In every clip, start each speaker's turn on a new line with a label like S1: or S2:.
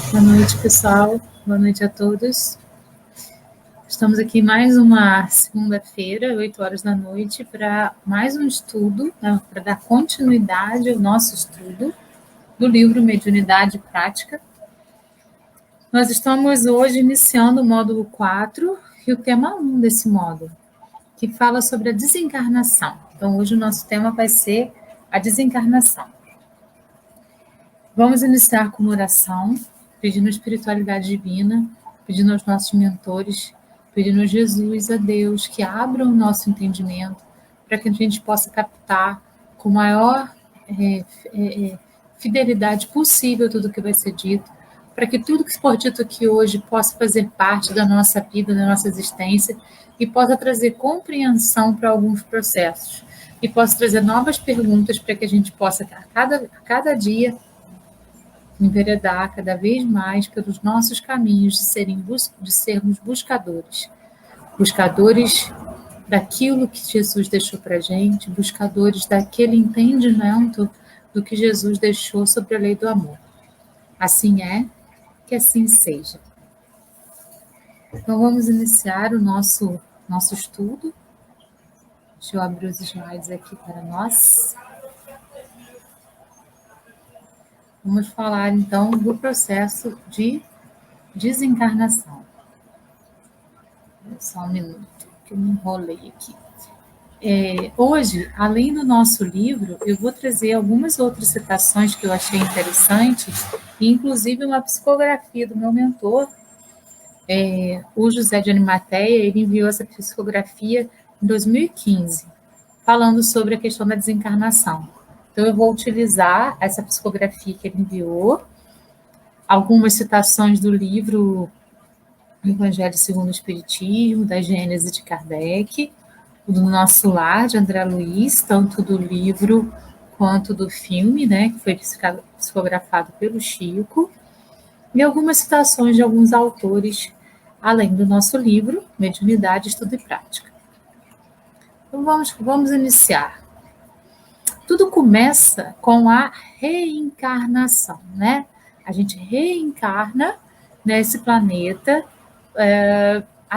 S1: Boa noite, pessoal. Boa noite a todos. Estamos aqui mais uma segunda-feira, 8 horas da noite, para mais um estudo, né, para dar continuidade ao nosso estudo do livro Mediunidade Prática. Nós estamos hoje iniciando o módulo 4 e o tema 1 desse módulo, que fala sobre a desencarnação. Então, hoje o nosso tema vai ser a desencarnação. Vamos iniciar com uma oração, pedindo a espiritualidade divina, pedindo aos nossos mentores, pedindo a Jesus, a Deus, que abra o nosso entendimento para que a gente possa captar com maior fidelidade possível tudo que vai ser dito, para que tudo que for dito aqui hoje possa fazer parte da nossa vida, da nossa existência e possa trazer compreensão para alguns processos e possa trazer novas perguntas para que a gente possa, a cada dia, enveredar cada vez mais pelos nossos caminhos de sermos buscadores. Buscadores daquilo que Jesus deixou para a gente, buscadores daquele entendimento do que Jesus deixou sobre a lei do amor. Assim é, que assim seja. Então, vamos iniciar o nosso estudo. Deixa eu abrir os slides aqui para nós. Vamos falar, então, do processo de desencarnação. Só um minuto, que eu me enrolei aqui. Hoje, além do nosso livro, eu vou trazer algumas outras citações que eu achei interessantes, e inclusive uma psicografia do meu mentor, o José de Arimateia. Ele enviou essa psicografia em 2015, falando sobre a questão da desencarnação. Então, eu vou utilizar essa psicografia que ele enviou, algumas citações do livro Evangelho segundo o Espiritismo, da Gênese de Kardec, do Nosso Lar, de André Luiz, tanto do livro quanto do filme, né, que foi psicografado pelo Chico, e algumas citações de alguns autores, além do nosso livro, Mediunidade, Estudo e Prática. Então, vamos iniciar. Tudo começa com a reencarnação, né? A gente reencarna nesse planeta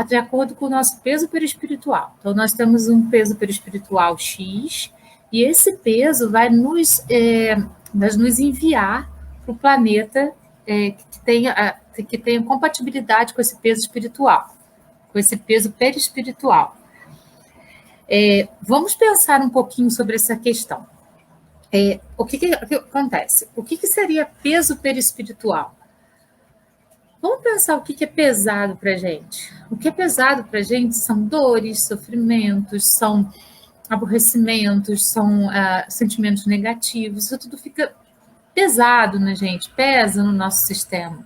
S1: de acordo com o nosso peso perispiritual. Então, nós temos um peso perispiritual X, e esse peso vai nos enviar para o planeta que tenha compatibilidade com esse peso espiritual, com esse peso perispiritual. Vamos pensar um pouquinho sobre essa questão. O que acontece? O que seria peso perispiritual? Vamos pensar o que é pesado para a gente. O que é pesado para a gente são dores, sofrimentos, são aborrecimentos, são sentimentos negativos. Isso tudo fica pesado na gente, pesa no nosso sistema.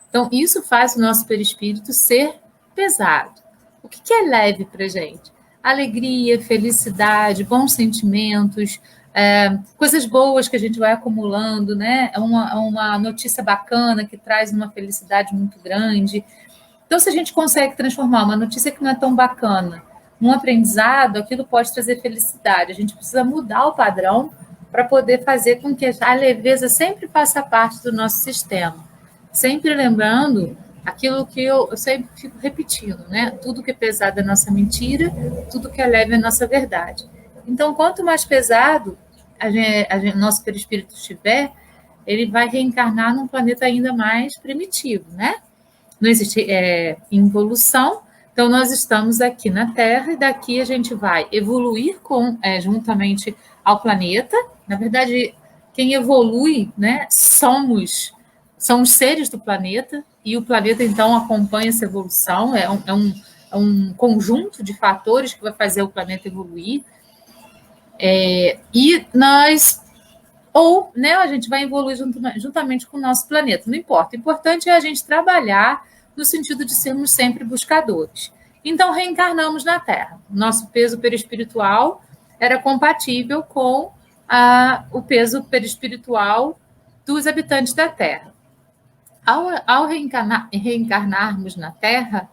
S1: Então, isso faz o nosso perispírito ser pesado. O que é leve para a gente? Alegria, felicidade, bons sentimentos, coisas boas que a gente vai acumulando, né? Uma notícia bacana que traz uma felicidade muito grande. Então, se a gente consegue transformar uma notícia que não é tão bacana num aprendizado, aquilo pode trazer felicidade. A gente precisa mudar o padrão para poder fazer com que a leveza sempre faça parte do nosso sistema. Sempre lembrando aquilo que eu sempre fico repetindo, né? Tudo que é pesado é nossa mentira, tudo que é leve é nossa verdade. Então, quanto mais pesado nosso perispírito estiver, ele vai reencarnar num planeta ainda mais primitivo, né? Não existe involução, então nós estamos aqui na Terra, e daqui a gente vai evoluir juntamente ao planeta. Na verdade, quem evolui, né, são os seres do planeta, e o planeta, então, acompanha essa evolução, é um conjunto de fatores que vai fazer o planeta evoluir. E nós, a gente vai evoluir juntamente com o nosso planeta, não importa. O importante é a gente trabalhar no sentido de sermos sempre buscadores. Então, reencarnamos na Terra. Nosso peso perispiritual era compatível com o peso perispiritual dos habitantes da Terra. Ao reencarnarmos na Terra,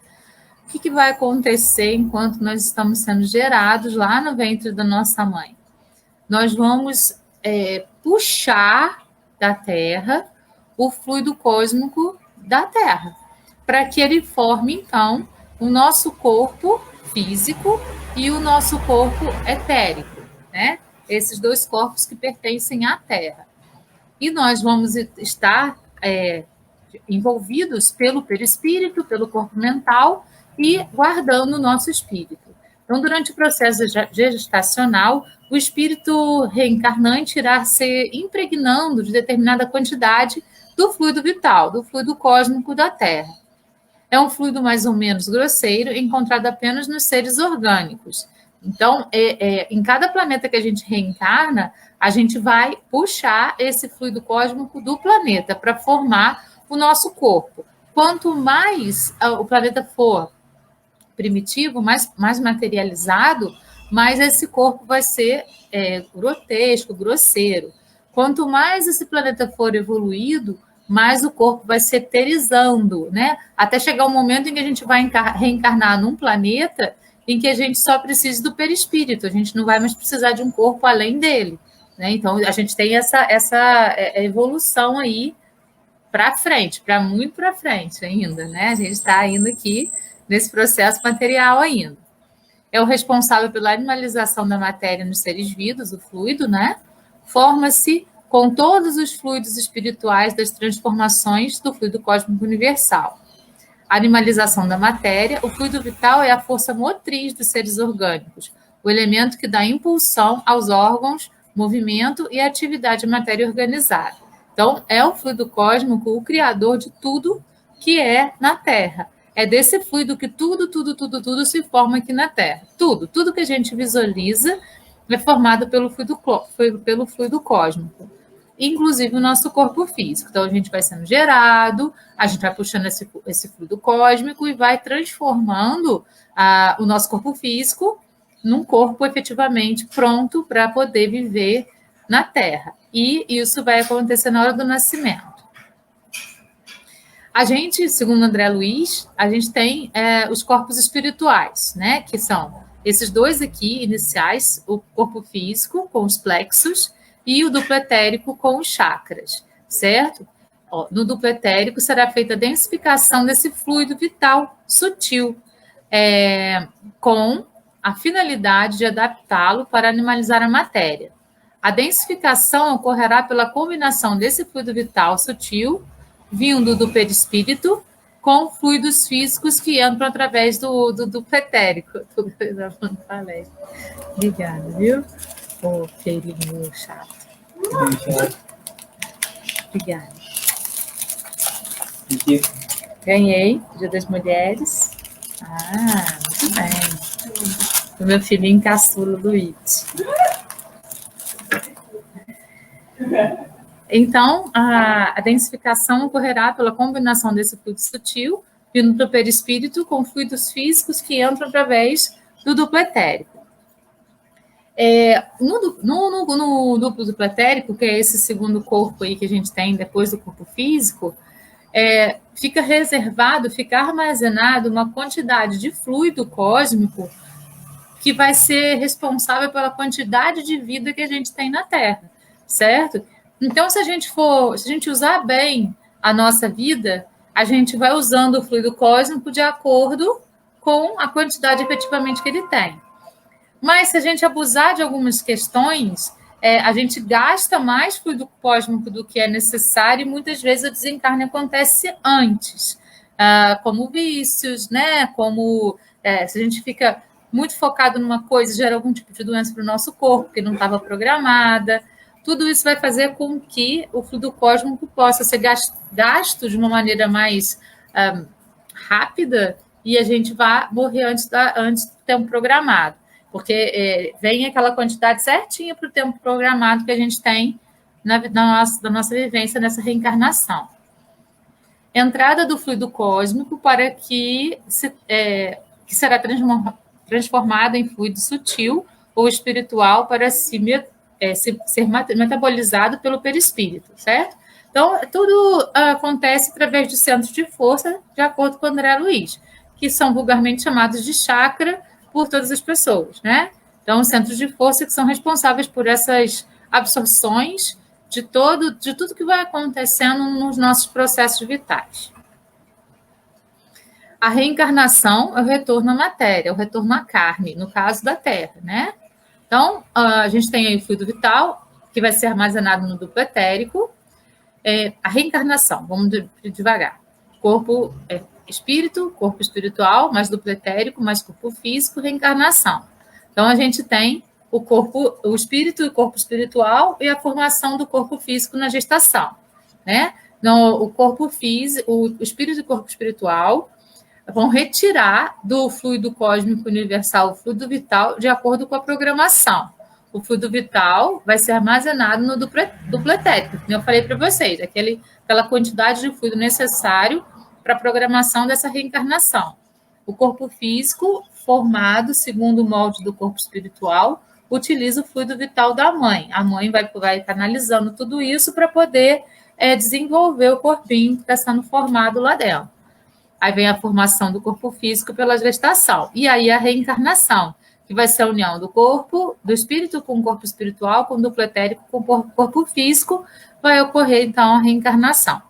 S1: o que vai acontecer enquanto nós estamos sendo gerados lá no ventre da nossa mãe? Nós vamos puxar da Terra o fluido cósmico da Terra, para que ele forme, então, o nosso corpo físico e o nosso corpo etérico, né? Esses dois corpos que pertencem à Terra. E nós vamos estar envolvidos pelo perispírito, pelo corpo mental e guardando o nosso espírito. Então, durante o processo gestacional, o espírito reencarnante irá se impregnando de determinada quantidade do fluido vital, do fluido cósmico da Terra. É um fluido mais ou menos grosseiro, encontrado apenas nos seres orgânicos. Então, em cada planeta que a gente reencarna, a gente vai puxar esse fluido cósmico do planeta para formar o nosso corpo. Quanto mais o planeta for primitivo, mais materializado, mais esse corpo vai ser grotesco, grosseiro. Quanto mais esse planeta for evoluído, mais o corpo vai se eterizando, né? Até chegar um momento em que a gente vai reencarnar num planeta em que a gente só precisa do perispírito, a gente não vai mais precisar de um corpo além dele, né? Então, a gente tem essa evolução aí para frente, muito para frente ainda, né? A gente está indo aqui nesse processo material ainda. É o responsável pela animalização da matéria nos seres vivos, o fluido, né? Forma-se com todos os fluidos espirituais das transformações do fluido cósmico universal. A animalização da matéria, o fluido vital é a força motriz dos seres orgânicos, o elemento que dá impulsão aos órgãos, movimento e atividade matéria organizada. Então, é o fluido cósmico o criador de tudo que é na Terra. É desse fluido que tudo se forma aqui na Terra. Tudo que a gente visualiza é formado pelo fluido cósmico, inclusive o nosso corpo físico. Então, a gente vai sendo gerado, a gente vai puxando esse fluido cósmico e vai transformando o nosso corpo físico num corpo efetivamente pronto para poder viver na Terra. E isso vai acontecer na hora do nascimento. A gente, segundo André Luiz, a gente tem os corpos espirituais, né? Que são esses dois aqui iniciais, o corpo físico com os plexos e o duplo etérico com os chakras, certo? No duplo etérico será feita a densificação desse fluido vital sutil, com a finalidade de adaptá-lo para animalizar a matéria. A densificação ocorrerá pela combinação desse fluido vital sutil, vindo do perispírito, com fluidos físicos que entram através do duplo etérico. Obrigada, viu? Ô, filhinho chato. Obrigada. Ganhei, Dia das Mulheres. Muito bem. O meu filhinho caçula do IT. Então, a densificação ocorrerá pela combinação desse fluido sutil, vindo do perispírito, com fluidos físicos que entram através do duplo etérico. No duplo etérico, que é esse segundo corpo aí que a gente tem depois do corpo físico, fica reservado, fica armazenado uma quantidade de fluido cósmico que vai ser responsável pela quantidade de vida que a gente tem na Terra, certo? Então, se a gente usar bem a nossa vida, a gente vai usando o fluido cósmico de acordo com a quantidade efetivamente que ele tem. Mas se a gente abusar de algumas questões, a gente gasta mais fluido cósmico do que é necessário e muitas vezes o desencarne acontece antes, como vícios, né? Como se a gente fica muito focado numa coisa, gera algum tipo de doença para o nosso corpo que não estava programada. Tudo isso vai fazer com que o fluido cósmico possa ser gasto de uma maneira mais rápida e a gente vá morrer antes do tempo programado, porque vem aquela quantidade certinha para o tempo programado que a gente tem da nossa vivência nessa reencarnação. Entrada do fluido cósmico para que será transformado em fluido sutil ou espiritual para ser metabolizado pelo perispírito, certo? Então, tudo acontece através de centros de força, de acordo com André Luiz, que são vulgarmente chamados de chakra por todas as pessoas, né? Então, centros de força que são responsáveis por essas absorções de tudo que vai acontecendo nos nossos processos vitais. A reencarnação é o retorno à matéria, o retorno à carne, no caso da Terra, né? Então, a gente tem aí o fluido vital, que vai ser armazenado no duplo etérico. A reencarnação, vamos devagar. Corpo espírito, corpo espiritual, mais duplo etérico, mais corpo físico, reencarnação. Então, a gente tem o corpo, o espírito e o corpo espiritual e a formação do corpo físico na gestação, né? Então, o corpo físico, o espírito e o corpo espiritual vão retirar do fluido cósmico universal o fluido vital de acordo com a programação. O fluido vital vai ser armazenado no duplo etérico, como eu falei para vocês, aquela quantidade de fluido necessário para a programação dessa reencarnação. O corpo físico, formado segundo o molde do corpo espiritual, utiliza o fluido vital da mãe. A mãe vai canalizando tudo isso para poder desenvolver o corpinho que está sendo formado lá dentro. Aí vem a formação do corpo físico pela gestação. E aí a reencarnação, que vai ser a união do corpo, do espírito com o corpo espiritual, com o duplo etérico com o corpo físico, vai ocorrer, então, a reencarnação.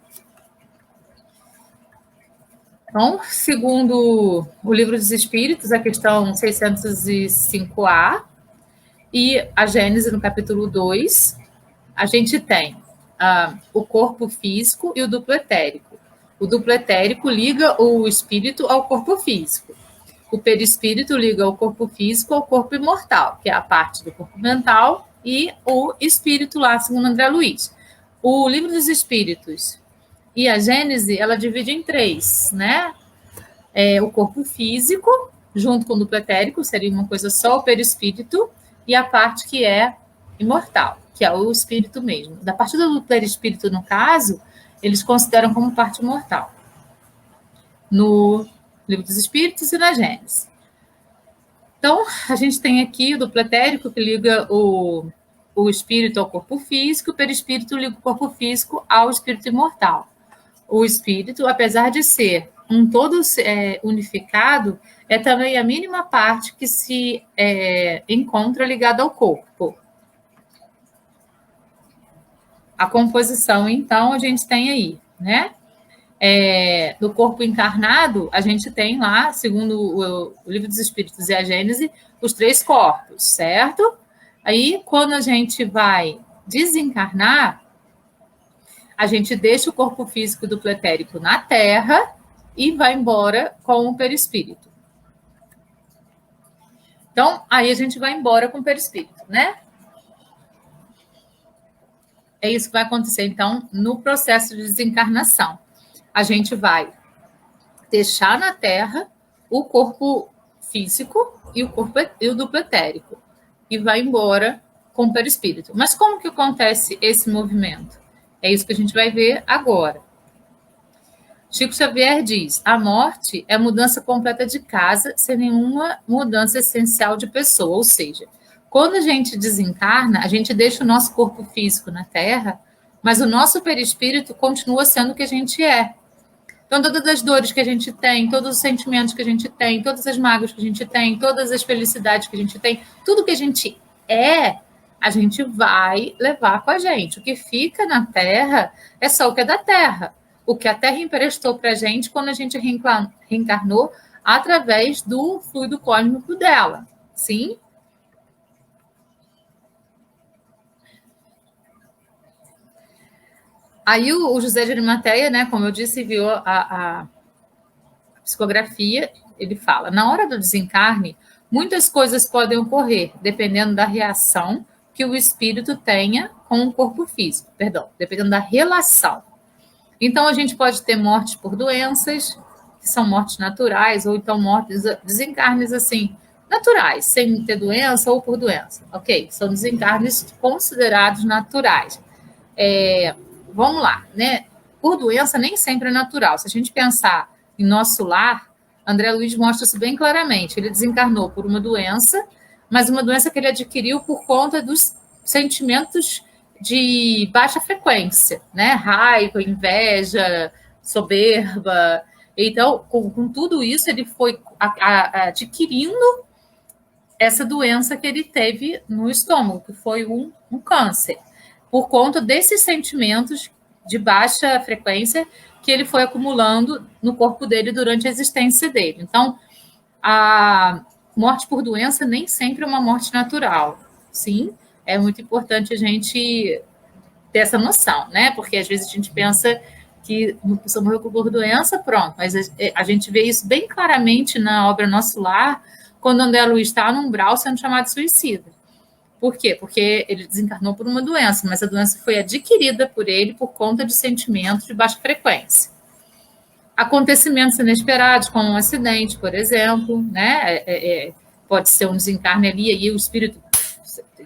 S1: Então, segundo o Livro dos Espíritos, a questão 605A, e a Gênese, no capítulo 2, a gente tem o corpo físico e o duplo etérico. O duplo etérico liga o espírito ao corpo físico. O perispírito liga o corpo físico ao corpo imortal, que é a parte do corpo mental, e o espírito lá, segundo André Luiz. O Livro dos Espíritos e a Gênese, ela divide em 3, né? O corpo físico, junto com o duplo etérico, seria uma coisa só, o perispírito, e a parte que é imortal, que é o espírito mesmo. Da parte do perispírito, no caso, eles consideram como parte mortal, no Livro dos Espíritos e na Gênese. Então, a gente tem aqui o duplo etérico, que liga o espírito ao corpo físico, o perispírito liga o corpo físico ao espírito imortal. O espírito, apesar de ser um todo unificado, é também a mínima parte que se encontra ligada ao corpo. A composição, então, a gente tem aí, né? No corpo encarnado, a gente tem lá, segundo o Livro dos Espíritos e a Gênese, os 3 corpos, certo? Aí, quando a gente vai desencarnar, a gente deixa o corpo físico do etérico na Terra e vai embora com o perispírito. Então, aí a gente vai embora com o perispírito, né? É isso que vai acontecer, então, no processo de desencarnação. A gente vai deixar na Terra o corpo físico e o duplo etérico e vai embora com o perispírito. Mas como que acontece esse movimento? É isso que a gente vai ver agora. Chico Xavier diz: a morte é a mudança completa de casa sem nenhuma mudança essencial de pessoa, ou seja, quando a gente desencarna, a gente deixa o nosso corpo físico na Terra, mas o nosso perispírito continua sendo o que a gente é. Então, todas as dores que a gente tem, todos os sentimentos que a gente tem, todas as mágoas que a gente tem, todas as felicidades que a gente tem, tudo que a gente é, a gente vai levar com a gente. O que fica na Terra é só o que é da Terra. O que a Terra emprestou para a gente quando a gente reencarnou através do fluido cósmico dela. Sim? Aí o José de Arimateia, né, como eu disse, viu a psicografia, ele fala: na hora do desencarne, muitas coisas podem ocorrer, dependendo da reação que o espírito tenha com o corpo físico, dependendo da relação. Então, a gente pode ter mortes por doenças, que são mortes naturais, ou então mortes, desencarnes assim, naturais, sem ter doença ou por doença. Ok? São desencarnes considerados naturais. Vamos lá, né? Por doença nem sempre é natural. Se a gente pensar em nosso lar, André Luiz mostra isso bem claramente. Ele desencarnou por uma doença, mas uma doença que ele adquiriu por conta dos sentimentos de baixa frequência, né? Raiva, inveja, soberba. Então, com tudo isso, ele foi adquirindo essa doença que ele teve no estômago, que foi um câncer, por conta desses sentimentos de baixa frequência que ele foi acumulando no corpo dele durante a existência dele. Então, a morte por doença nem sempre é uma morte natural. Sim, é muito importante a gente ter essa noção, né? Porque às vezes a gente pensa que uma pessoa morreu por doença, pronto. Mas a gente vê isso bem claramente na obra Nosso Lar, quando André Luiz está no umbral sendo chamado de suicida. Por quê? Porque ele desencarnou por uma doença, mas a doença foi adquirida por ele por conta de sentimentos de baixa frequência. Acontecimentos inesperados, como um acidente, por exemplo, né? Pode ser um desencarne ali, e o espírito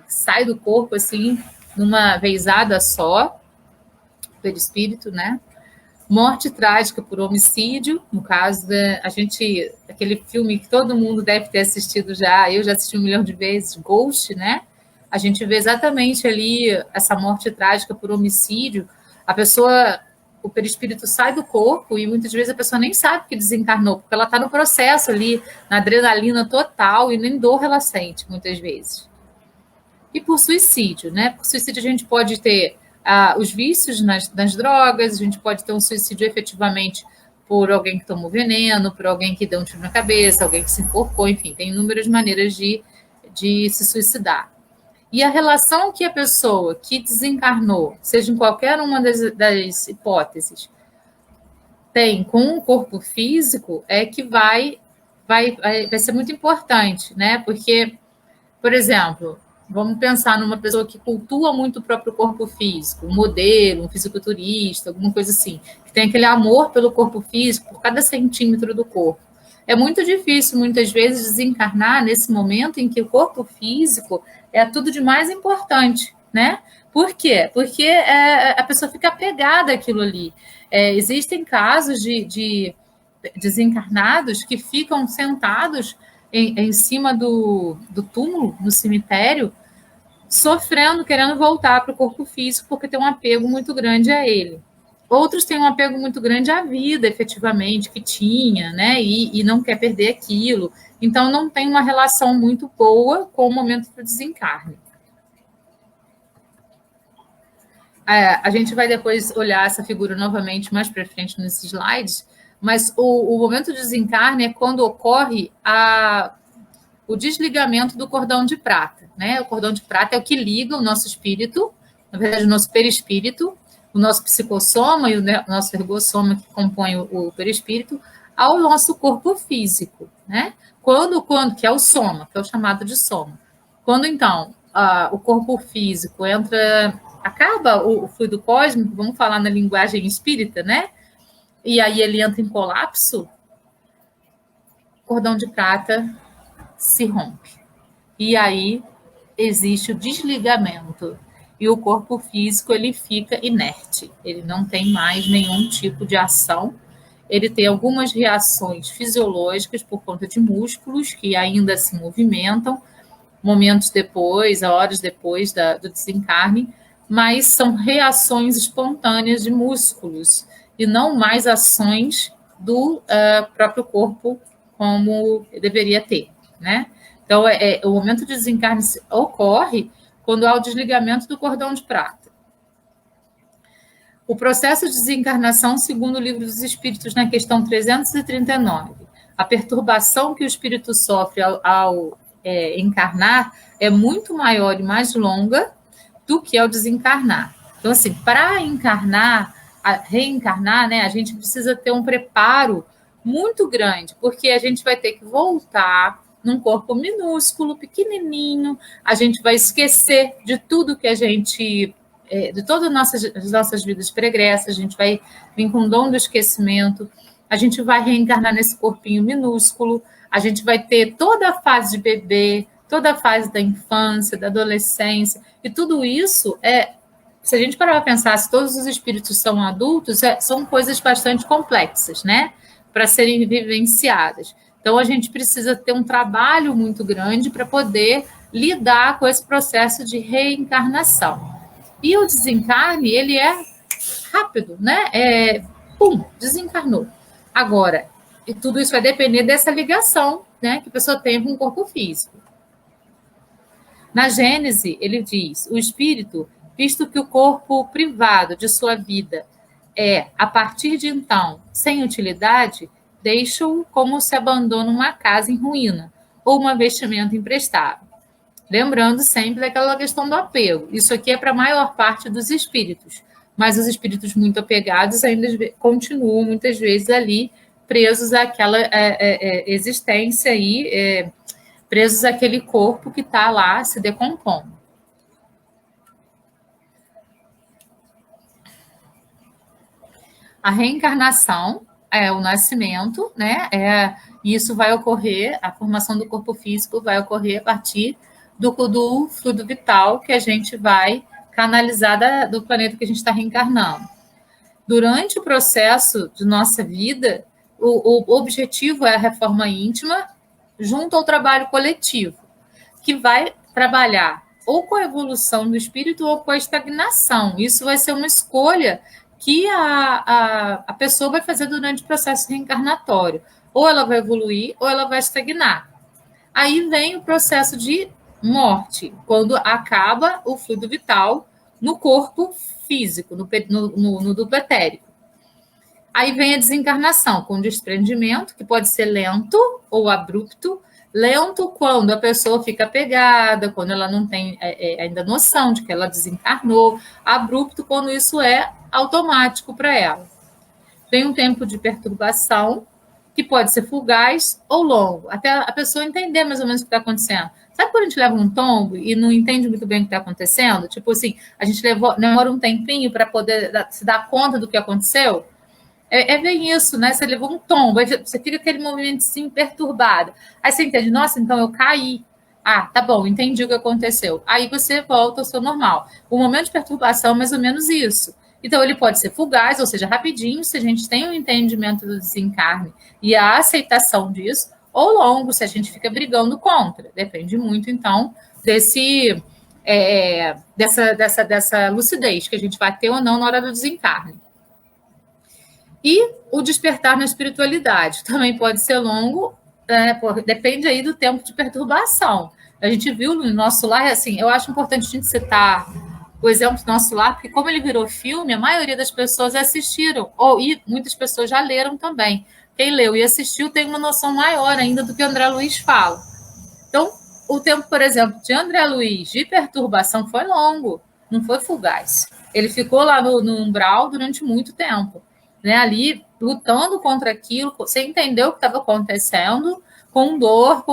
S1: sai do corpo assim, numa vezada só, perispírito, né? Morte trágica por homicídio, no caso aquele filme que todo mundo deve ter assistido já, eu já assisti 1 milhão de vezes, Ghost, né? A gente vê exatamente ali essa morte trágica por homicídio, o perispírito sai do corpo e muitas vezes a pessoa nem sabe que desencarnou, porque ela está no processo ali, na adrenalina total e nem dor ela sente, muitas vezes. E por suicídio, né? Por suicídio a gente pode ter os vícios nas drogas, a gente pode ter um suicídio efetivamente por alguém que tomou veneno, por alguém que deu um tiro na cabeça, alguém que se enforcou, enfim, tem inúmeras maneiras de se suicidar. E a relação que a pessoa que desencarnou, seja em qualquer uma das hipóteses, tem com o corpo físico é que vai ser muito importante, né? Porque, por exemplo, vamos pensar numa pessoa que cultua muito o próprio corpo físico, um modelo, um fisiculturista, alguma coisa assim, que tem aquele amor pelo corpo físico, por cada centímetro do corpo. É muito difícil, muitas vezes, desencarnar nesse momento em que o corpo físico é tudo de mais importante, né? Por quê? Porque a pessoa fica apegada àquilo ali. Existem casos de desencarnados que ficam sentados em cima do túmulo, no cemitério, sofrendo, querendo voltar para o corpo físico, porque tem um apego muito grande a ele. Outros têm um apego muito grande à vida, efetivamente, que tinha, né? E não quer perder aquilo. Então, não tem uma relação muito boa com o momento do desencarne. A gente vai depois olhar essa figura novamente mais para frente nos slides, mas o momento do desencarne é quando ocorre o desligamento do cordão de prata, né? O cordão de prata é o que liga o nosso espírito, na verdade, o nosso perispírito, o nosso psicossoma e o nosso ergossoma, que compõe o perispírito, ao nosso corpo físico, né? Que é o soma, que é o chamado de soma. Quando, então, o corpo físico acaba o fluido cósmico, vamos falar na linguagem espírita, né? E aí ele entra em colapso, o cordão de prata se rompe. E aí existe o desligamento. E o corpo físico ele fica inerte. Ele não tem mais nenhum tipo de ação. Ele tem algumas reações fisiológicas por conta de músculos que ainda se movimentam, momentos depois, horas depois do desencarne, mas são reações espontâneas de músculos e não mais ações do próprio corpo como deveria ter, né? Então, o momento de desencarne ocorre quando há o desligamento do cordão de prata. O processo de desencarnação, segundo o Livro dos Espíritos, na questão 339, a perturbação que o espírito sofre ao encarnar é muito maior e mais longa do que ao desencarnar. Então, assim, para reencarnar, né, a gente precisa ter um preparo muito grande, porque a gente vai ter que voltar num corpo minúsculo, pequenininho, a gente vai esquecer de tudo que de todas as nossas vidas pregressas, a gente vai vir com o dom do esquecimento, a gente vai reencarnar nesse corpinho minúsculo, a gente vai ter toda a fase de bebê, toda a fase da infância, da adolescência, e tudo isso se a gente parar para pensar, se todos os espíritos são adultos, são coisas bastante complexas, né? Para serem vivenciadas. Então, a gente precisa ter um trabalho muito grande para poder lidar com esse processo de reencarnação. E o desencarne, ele é rápido, né? Desencarnou. Agora, e tudo isso vai depender dessa ligação, né, que a pessoa tem com o corpo físico. Na Gênese, ele diz, o espírito, visto que o corpo privado de sua vida a partir de então, sem utilidade, deixa-o como se abandona uma casa em ruína ou uma vestimenta imprestável. Lembrando sempre daquela questão do apego. Isso aqui é para a maior parte dos espíritos, mas os espíritos muito apegados ainda continuam muitas vezes ali presos àquela existência aí, presos àquele corpo que está lá se decompondo. A reencarnação é o nascimento, né? Isso vai ocorrer, a formação do corpo físico vai ocorrer a partir do fluido vital que a gente vai canalizar do planeta que a gente está reencarnando. Durante o processo de nossa vida, o objetivo é a reforma íntima junto ao trabalho coletivo, que vai trabalhar ou com a evolução do espírito ou com a estagnação. Isso vai ser uma escolha que a pessoa vai fazer durante o processo reencarnatório. Ou ela vai evoluir ou ela vai estagnar. Aí vem o processo de morte, quando acaba o fluido vital no corpo físico, no duplo etérico. Aí vem a desencarnação, com desprendimento, que pode ser lento ou abrupto. Lento quando a pessoa fica apegada, quando ela não tem ainda noção de que ela desencarnou. Abrupto quando isso é automático para ela. Tem um tempo de perturbação, que pode ser fugaz ou longo, até a pessoa entender mais ou menos o que está acontecendo. Sabe quando a gente leva um tombo e não entende muito bem o que está acontecendo? Tipo assim, a gente demora um tempinho para poder se dar conta do que aconteceu? É bem isso, né? Você levou um tombo, aí você fica aquele movimento assim, perturbado. Aí você entende, nossa, então eu caí. Ah, tá bom, entendi o que aconteceu. Aí você volta ao seu normal. O momento de perturbação é mais ou menos isso. Então, ele pode ser fugaz, ou seja, rapidinho, se a gente tem um entendimento do desencarne e a aceitação disso, ou longo, se a gente fica brigando contra. Depende muito, então, dessa lucidez que a gente vai ter ou não na hora do desencarne. E o despertar na espiritualidade também pode ser longo, depende aí do tempo de perturbação. A gente viu no nosso lar, assim, eu acho importante a gente citar o exemplo do nosso lar, porque como ele virou filme, a maioria das pessoas assistiram, e muitas pessoas já leram também. Quem leu e assistiu tem uma noção maior ainda do que o André Luiz fala. Então, o tempo, por exemplo, de André Luiz de perturbação foi longo, não foi fugaz. Ele ficou lá no umbral durante muito tempo, né, ali lutando contra aquilo, sem entender o que estava acontecendo, com dor,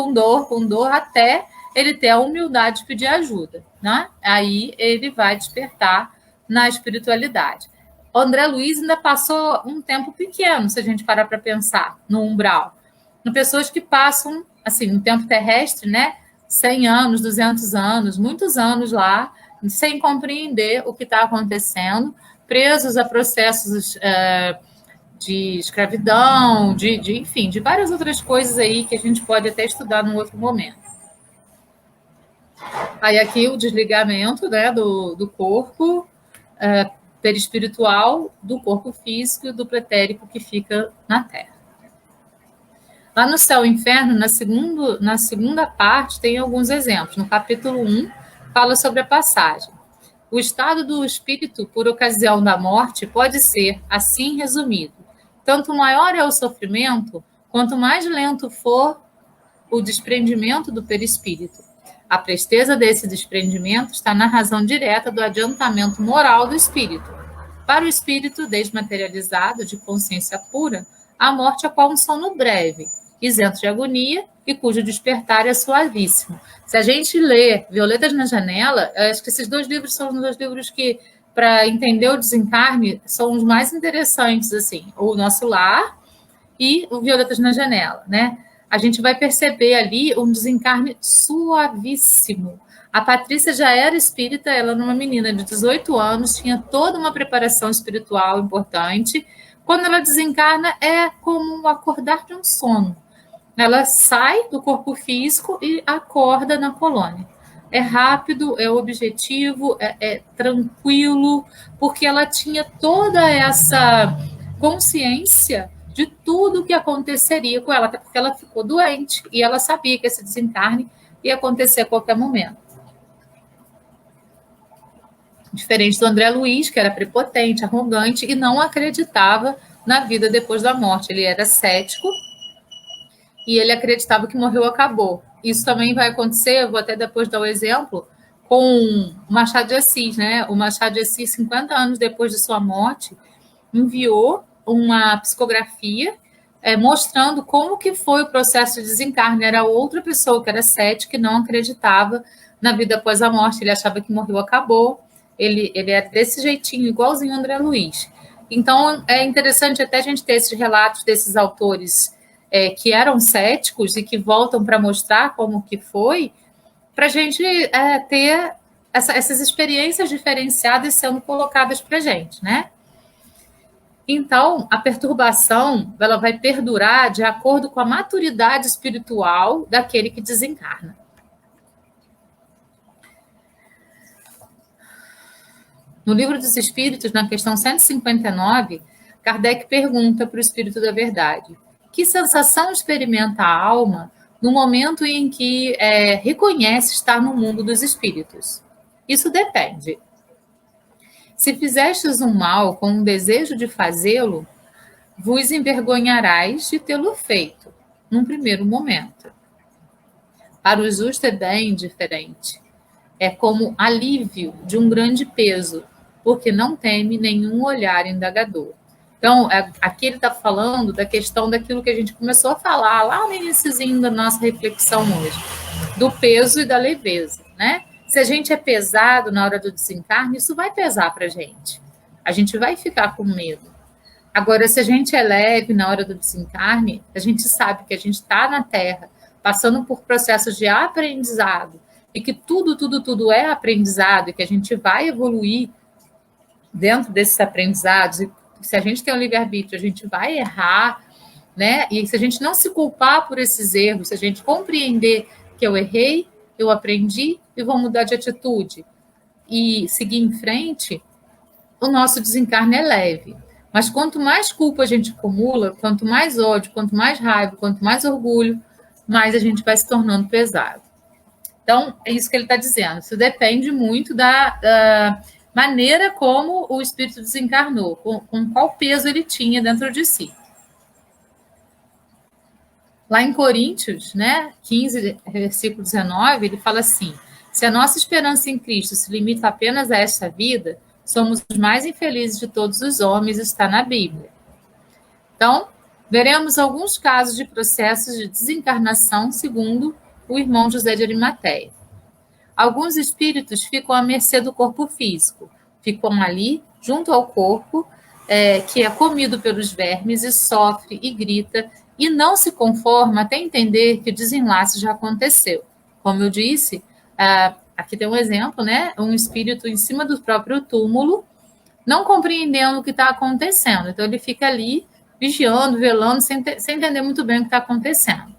S1: até ele ter a humildade de pedir ajuda, né? Aí ele vai despertar na espiritualidade. O André Luiz ainda passou um tempo pequeno, se a gente parar para pensar, no umbral. Pessoas que passam, assim, no tempo terrestre, né? 100 anos, 200 anos, muitos anos lá, sem compreender o que está acontecendo, presos a processos de escravidão, enfim, de várias outras coisas aí que a gente pode até estudar num outro momento. Aí aqui o desligamento, né, do corpo perispiritual, do corpo físico e do pretérico que fica na Terra. Lá no Céu e Inferno, na segunda parte, tem alguns exemplos. No capítulo 1, fala sobre a passagem. O estado do espírito por ocasião da morte pode ser, assim resumido: tanto maior é o sofrimento, quanto mais lento for o desprendimento do perispírito. A presteza desse desprendimento está na razão direta do adiantamento moral do espírito. Para o espírito desmaterializado, de consciência pura, a morte é qual um sono breve, isento de agonia e cujo despertar é suavíssimo. Se a gente lê Violetas na Janela, eu acho que esses 2 livros são os 2 livros que, para entender o desencarne, são os mais interessantes, assim, O Nosso Lar e o Violetas na Janela, né? A gente vai perceber ali um desencarne suavíssimo. A Patrícia já era espírita, ela era uma menina de 18 anos, tinha toda uma preparação espiritual importante. Quando ela desencarna, é como acordar de um sono. Ela sai do corpo físico e acorda na colônia. É rápido, é objetivo, é tranquilo, porque ela tinha toda essa consciência de tudo o que aconteceria com ela, até porque ela ficou doente e ela sabia que esse desencarne ia acontecer a qualquer momento. Diferente do André Luiz, que era prepotente, arrogante e não acreditava na vida depois da morte. Ele era cético e ele acreditava que morreu, acabou. Isso também vai acontecer, eu vou até depois dar o exemplo, com o Machado de Assis, né? O Machado de Assis, 50 anos depois de sua morte, enviou uma psicografia mostrando como que foi o processo de desencarne. Era outra pessoa que era cética e não acreditava na vida após a morte. Ele achava que morreu, acabou. Ele era desse jeitinho, igualzinho o André Luiz. Então, é interessante até a gente ter esses relatos desses autores que eram céticos e que voltam para mostrar como que foi, para a gente ter essas experiências diferenciadas sendo colocadas para a gente, né? Então, a perturbação ela vai perdurar de acordo com a maturidade espiritual daquele que desencarna. No Livro dos Espíritos, na questão 159, Kardec pergunta para o Espírito da Verdade: que sensação experimenta a alma no momento em que reconhece estar no mundo dos espíritos? Isso depende. Se fizestes um mal com o desejo de fazê-lo, vos envergonharás de tê-lo feito, num primeiro momento. Para o justo é bem diferente. É como alívio de um grande peso, porque não teme nenhum olhar indagador. Então, aqui ele está falando da questão daquilo que a gente começou a falar lá no iniciozinho da nossa reflexão hoje, do peso e da leveza, né? Se a gente é pesado na hora do desencarne, isso vai pesar para a gente. A gente vai ficar com medo. Agora, se a gente é leve na hora do desencarne, a gente sabe que a gente está na Terra, passando por processos de aprendizado, e que tudo é aprendizado, e que a gente vai evoluir dentro desses aprendizados, e se a gente tem o livre-arbítrio, a gente vai errar, né? E se a gente não se culpar por esses erros, se a gente compreender que eu errei, eu aprendi e vou mudar de atitude e seguir em frente, o nosso desencarne é leve. Mas quanto mais culpa a gente acumula, quanto mais ódio, quanto mais raiva, quanto mais orgulho, mais a gente vai se tornando pesado. Então, é isso que ele está dizendo. Isso depende muito da maneira como o espírito desencarnou, com qual peso ele tinha dentro de si. Lá em Coríntios, né, 15, versículo 19, ele fala assim: se a nossa esperança em Cristo se limita apenas a esta vida, somos os mais infelizes de todos os homens, está na Bíblia. Então, veremos alguns casos de processos de desencarnação segundo o irmão José de Arimateia. Alguns espíritos ficam à mercê do corpo físico, ficam ali, junto ao corpo, que é comido pelos vermes e sofre e grita, e não se conforma até entender que o desenlace já aconteceu. Como eu disse, aqui tem um exemplo, né? Um espírito em cima do próprio túmulo, não compreendendo o que está acontecendo. Então, ele fica ali, vigiando, velando, sem entender muito bem o que está acontecendo.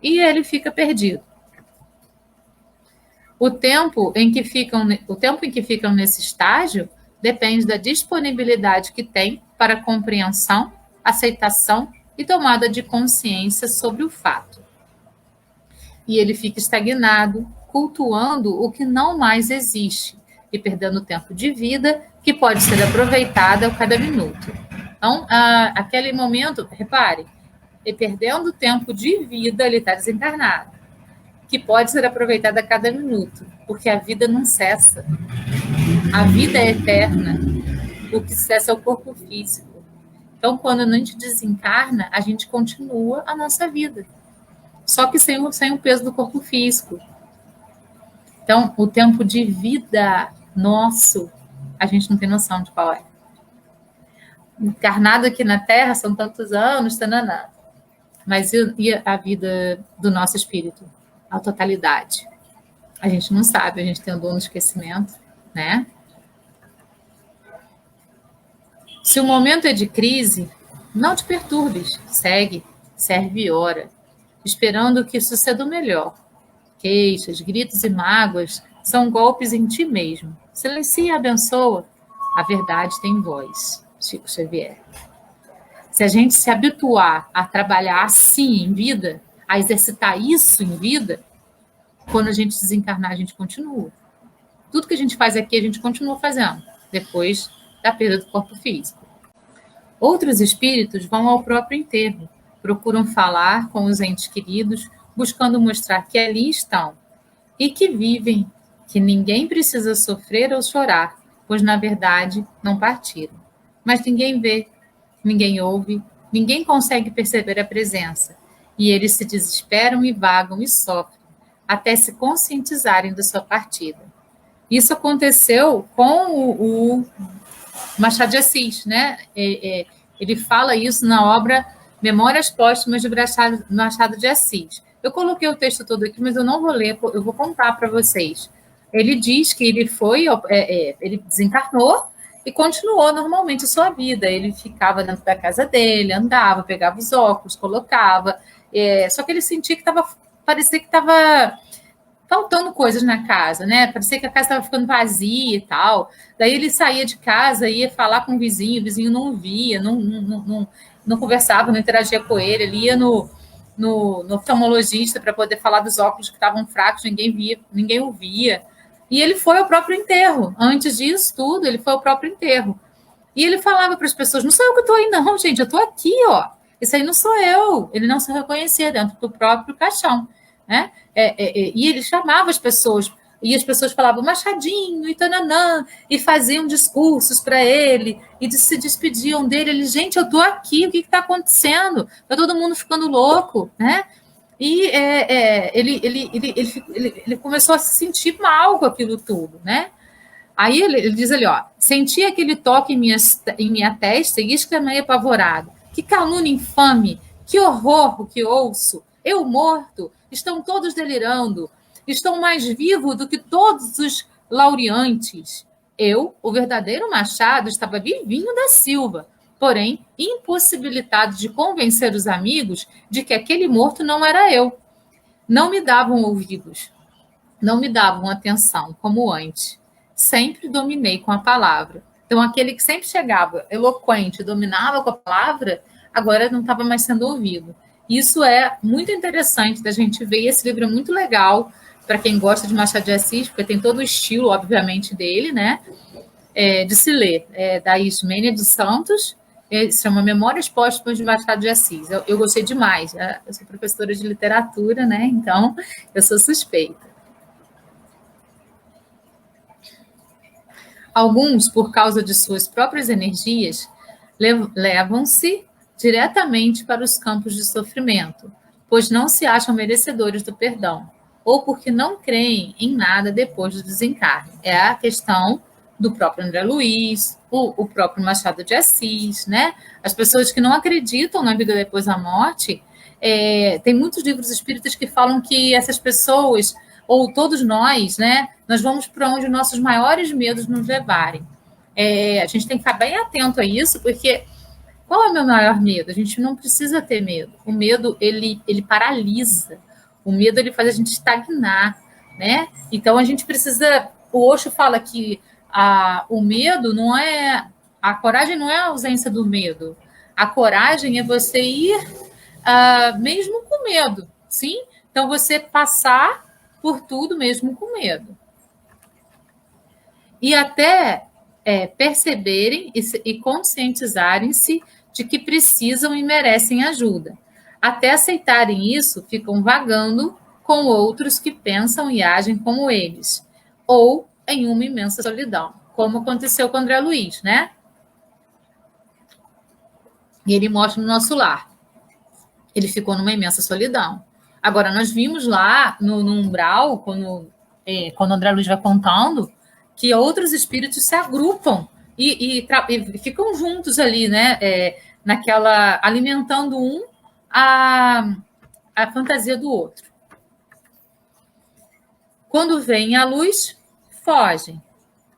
S1: E ele fica perdido. O tempo em que ficam nesse estágio depende da disponibilidade que tem para compreensão, aceitação e tomada de consciência sobre o fato. E ele fica estagnado, cultuando o que não mais existe e perdendo tempo de vida que pode ser aproveitado a cada minuto. Então, aquele momento, repare, e perdendo tempo de vida, ele está desencarnado, que pode ser aproveitado a cada minuto, porque a vida não cessa. A vida é eterna, o que cessa é o corpo físico. Então, quando a gente desencarna, a gente continua a nossa vida, só que sem o peso do corpo físico. Então, o tempo de vida nosso, a gente não tem noção de qual é. Encarnado aqui na Terra são tantos anos, tananã. Mas e a vida do nosso espírito? A totalidade. A gente não sabe, a gente tem o dom do esquecimento, né? Se o momento é de crise, não te perturbes, segue, serve e ora, esperando que suceda o melhor. Queixas, gritos e mágoas são golpes em ti mesmo. Silencia e abençoa, a verdade tem voz. Chico Xavier. Se a gente se habituar a trabalhar assim em vida, a exercitar isso em vida, quando a gente desencarnar, a gente continua. Tudo que a gente faz aqui, a gente continua fazendo, depois da perda do corpo físico. Outros espíritos vão ao próprio enterro, procuram falar com os entes queridos, buscando mostrar que ali estão e que vivem, que ninguém precisa sofrer ou chorar, pois na verdade não partiram. Mas ninguém vê, ninguém ouve, ninguém consegue perceber a presença, e eles se desesperam e vagam e sofrem, até se conscientizarem da sua partida. Isso aconteceu com o Machado de Assis, né? Ele fala isso na obra Memórias Póstumas de Machado de Assis. Eu coloquei o texto todo aqui, mas eu não vou ler, eu vou contar para vocês. Ele diz que ele ele desencarnou e continuou normalmente a sua vida. Ele ficava dentro da casa dele, andava, pegava os óculos, colocava. Só que ele sentia que parecia que estava faltando coisas na casa, né? Parecia que a casa estava ficando vazia e tal. Daí ele saía de casa, ia falar com o vizinho não via, não conversava, não interagia com ele. Ele ia no oftalmologista para poder falar dos óculos que estavam fracos, ninguém via, ninguém o via. E ele foi ao próprio enterro. Antes disso tudo, ele foi ao próprio enterro. E ele falava para as pessoas: não sou eu que estou aí, não, gente, eu estou aqui, ó. Isso aí não sou eu. Ele não se reconhecia dentro do próprio caixão, né? E ele chamava as pessoas, e as pessoas falavam Machadinho e tananã, e faziam discursos para ele, e se despediam dele. Ele, gente, eu estou aqui, o que está acontecendo? Está todo mundo ficando louco, né? E ele começou a se sentir mal com aquilo tudo, né? Aí ele diz ali, ó, senti aquele toque em minha testa e exclamei apavorado: que calúnia infame, que horror o que ouço! Eu morto, estão todos delirando, estou mais vivo do que todos os laureantes. Eu, o verdadeiro Machado, estava vivinho da Silva, porém impossibilitado de convencer os amigos de que aquele morto não era eu. Não me davam ouvidos, não me davam atenção, como antes. Sempre dominei com a palavra. Então, aquele que sempre chegava eloquente, dominava com a palavra, agora não estava mais sendo ouvido. Isso é muito interessante da gente ver. Esse livro é muito legal para quem gosta de Machado de Assis, porque tem todo o estilo, obviamente, dele, né? De se ler. Da Ismênia dos Santos, se chama Memórias Póstumas de Machado de Assis. Eu gostei demais. Eu sou professora de literatura, né? Então, eu sou suspeita. Alguns, por causa de suas próprias energias, levam-se diretamente para os campos de sofrimento, pois não se acham merecedores do perdão, ou porque não creem em nada depois do desencarne. É a questão do próprio André Luiz, o próprio Machado de Assis, né? As pessoas que não acreditam na vida depois da morte, tem muitos livros espíritas que falam que essas pessoas, ou todos nós, né, nós vamos para onde nossos maiores medos nos levarem. A gente tem que ficar bem atento a isso, porque qual é o meu maior medo? A gente não precisa ter medo. O medo, ele paralisa. O medo, ele faz a gente estagnar, né? Então, a gente precisa... O Osho fala que o medo não é... A coragem não é a ausência do medo. A coragem é você ir mesmo com medo, sim? Então, você passar por tudo mesmo com medo. E até perceberem e conscientizarem-se de que precisam e merecem ajuda. Até aceitarem isso, ficam vagando com outros que pensam e agem como eles, ou em uma imensa solidão, como aconteceu com André Luiz, né? E ele mostra no nosso lar. Ele ficou numa imensa solidão. Agora, nós vimos lá no umbral, quando André Luiz vai contando, que outros espíritos se agrupam e ficam juntos ali, né? Alimentando a fantasia do outro. Quando veem a luz, fogem.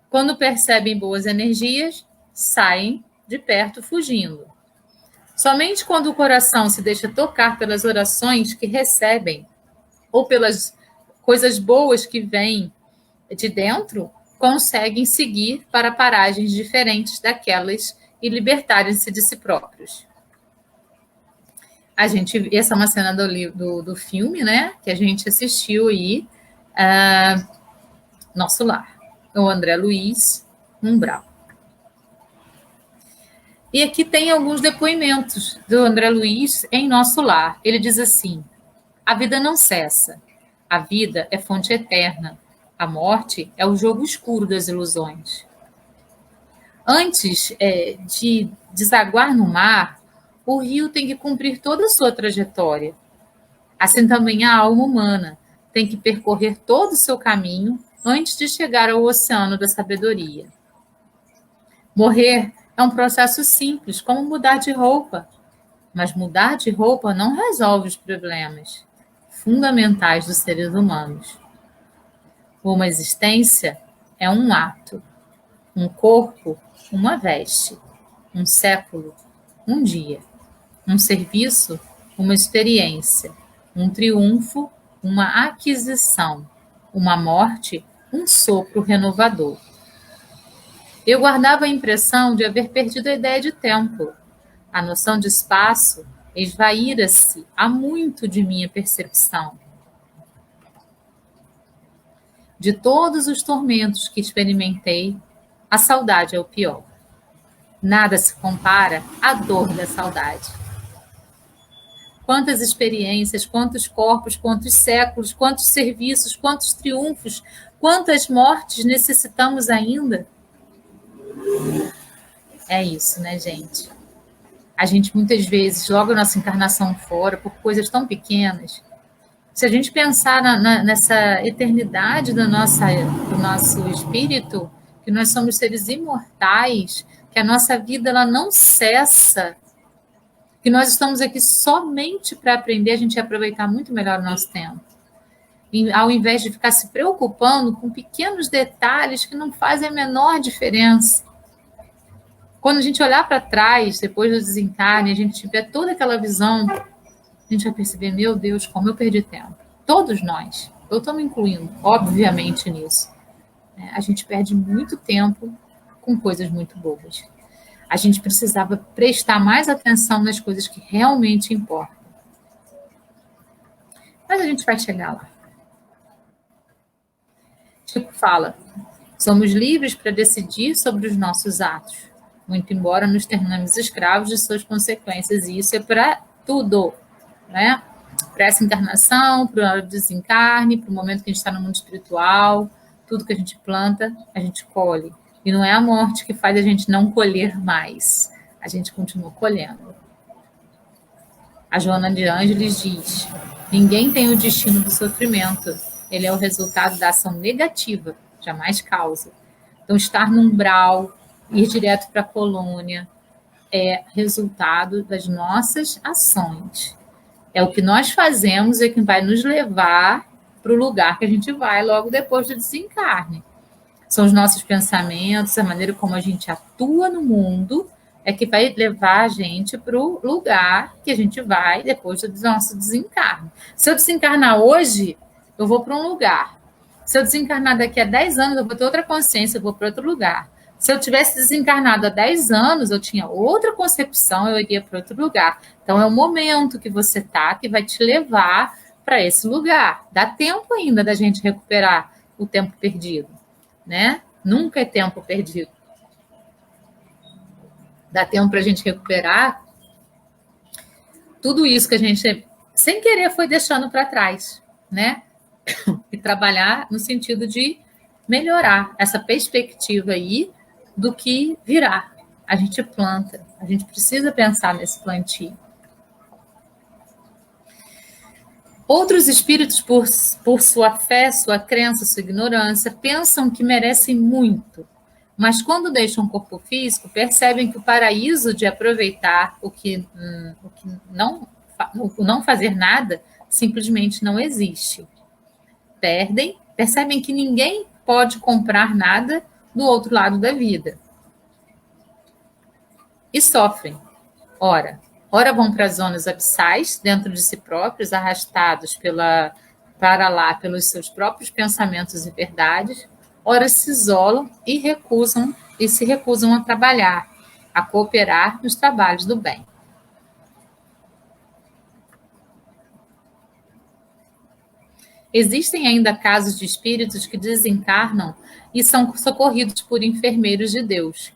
S1: Quando percebem boas energias, saem de perto fugindo. Somente quando o coração se deixa tocar pelas orações que recebem ou pelas coisas boas que vêm de dentro, conseguem seguir para paragens diferentes daquelas e libertarem-se de si próprios. Essa é uma cena do filme, né, que a gente assistiu aí, Nosso Lar. o André Luiz, Umbral. E aqui tem alguns depoimentos do André Luiz em Nosso Lar. Ele diz assim: a vida não cessa. A vida é fonte eterna. A morte é o jogo escuro das ilusões. Antes de desaguar no mar, o rio tem que cumprir toda a sua trajetória. Assim também a alma humana tem que percorrer todo o seu caminho antes de chegar ao oceano da sabedoria. Morrer é um processo simples, como mudar de roupa. Mas mudar de roupa não resolve os problemas fundamentais dos seres humanos. Uma existência é um ato, um corpo, uma veste, um século, um dia, um serviço, uma experiência, um triunfo, uma aquisição, uma morte, um sopro renovador. Eu guardava a impressão de haver perdido a ideia de tempo. A noção de espaço esvaíra-se há muito de minha percepção. De todos os tormentos que experimentei, a saudade é o pior. Nada se compara à dor da saudade. Quantas experiências, quantos corpos, quantos séculos, quantos serviços, quantos triunfos, quantas mortes necessitamos ainda? É isso, né, gente? A gente muitas vezes joga a nossa encarnação fora por coisas tão pequenas. Se a gente pensar nessa eternidade do nosso espírito, que nós somos seres imortais, que a nossa vida ela não cessa, que nós estamos aqui somente para aprender, a gente ia aproveitar muito melhor o nosso tempo. E, ao invés de ficar se preocupando com pequenos detalhes que não fazem a menor diferença. Quando a gente olhar para trás, depois do desencarne, a gente tiver toda aquela visão, a gente vai perceber, meu Deus, como eu perdi tempo. Todos nós, eu estou me incluindo, obviamente, nisso. A gente perde muito tempo com coisas muito bobas. A gente precisava prestar mais atenção nas coisas que realmente importam. Mas a gente vai chegar lá. Chico fala, somos livres para decidir sobre os nossos atos, muito embora nos tornemos escravos de suas consequências, e isso é para tudo, né? Para essa encarnação, para o desencarne, para o momento que a gente está no mundo espiritual, tudo que a gente planta, a gente colhe. E não é a morte que faz a gente não colher mais, a gente continua colhendo. A Joana de Ângeles diz, ninguém tem o destino do sofrimento, ele é o resultado da ação negativa, jamais causa. Então, estar no umbral, ir direto para a colônia, é resultado das nossas ações. É o que nós fazemos é que vai nos levar para o lugar que a gente vai logo depois do desencarne. São os nossos pensamentos, a maneira como a gente atua no mundo, é que vai levar a gente para o lugar que a gente vai depois do nosso desencarne. Se eu desencarnar hoje, eu vou para um lugar. Se eu desencarnar daqui a 10 anos, eu vou ter outra consciência, eu vou para outro lugar. Se eu tivesse desencarnado há 10 anos, eu tinha outra concepção, eu iria para outro lugar. Então, é o momento que você está que vai te levar para esse lugar. Dá tempo ainda da gente recuperar o tempo perdido, né? Nunca é tempo perdido. Dá tempo para a gente recuperar tudo isso que a gente, sem querer, foi deixando para trás, né? E trabalhar no sentido de melhorar essa perspectiva aí do que virá. A gente planta, a gente precisa pensar nesse plantio. Outros espíritos, por sua fé, sua crença, sua ignorância, pensam que merecem muito, mas quando deixam o corpo físico, percebem que o paraíso de aproveitar o que não fazer nada simplesmente não existe. Percebem que ninguém pode comprar nada do outro lado da vida. E sofrem. Ora vão para as zonas abissais, dentro de si próprios, arrastados para lá pelos seus próprios pensamentos e verdades, ora se isolam e se recusam a trabalhar, a cooperar nos trabalhos do bem. Existem ainda casos de espíritos que desencarnam e são socorridos por enfermeiros de Deus